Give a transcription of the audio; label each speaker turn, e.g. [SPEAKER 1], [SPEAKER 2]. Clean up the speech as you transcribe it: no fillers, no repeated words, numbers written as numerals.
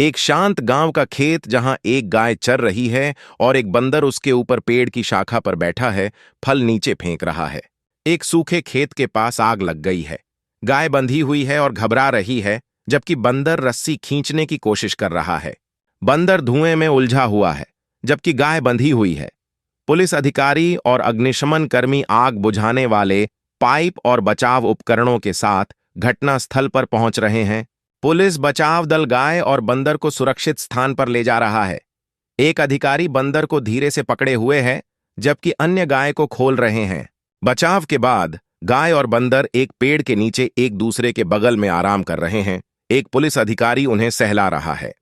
[SPEAKER 1] एक शांत गांव का खेत जहां एक गाय चर रही है और एक बंदर उसके ऊपर पेड़ की शाखा पर बैठा है, फल नीचे फेंक रहा है। एक सूखे खेत के पास आग लग गई है। गाय बंधी हुई है और घबरा रही है, जबकि बंदर रस्सी खींचने की कोशिश कर रहा है। बंदर धुएं में उलझा हुआ है, जबकि गाय बंधी हुई है। पुलिस अधिकारी और अग्निशमन कर्मी आग बुझाने वाले पाइप और बचाव उपकरणों के साथ घटनास्थल पर पहुंच रहे हैं। पुलिस बचाव दल गाय और बंदर को सुरक्षित स्थान पर ले जा रहा है। एक अधिकारी बंदर को धीरे से पकड़े हुए है, जबकि अन्य गाय को खोल रहे हैं। बचाव के बाद गाय और बंदर एक पेड़ के नीचे एक दूसरे के बगल में आराम कर रहे हैं। एक पुलिस अधिकारी उन्हें सहला रहा है।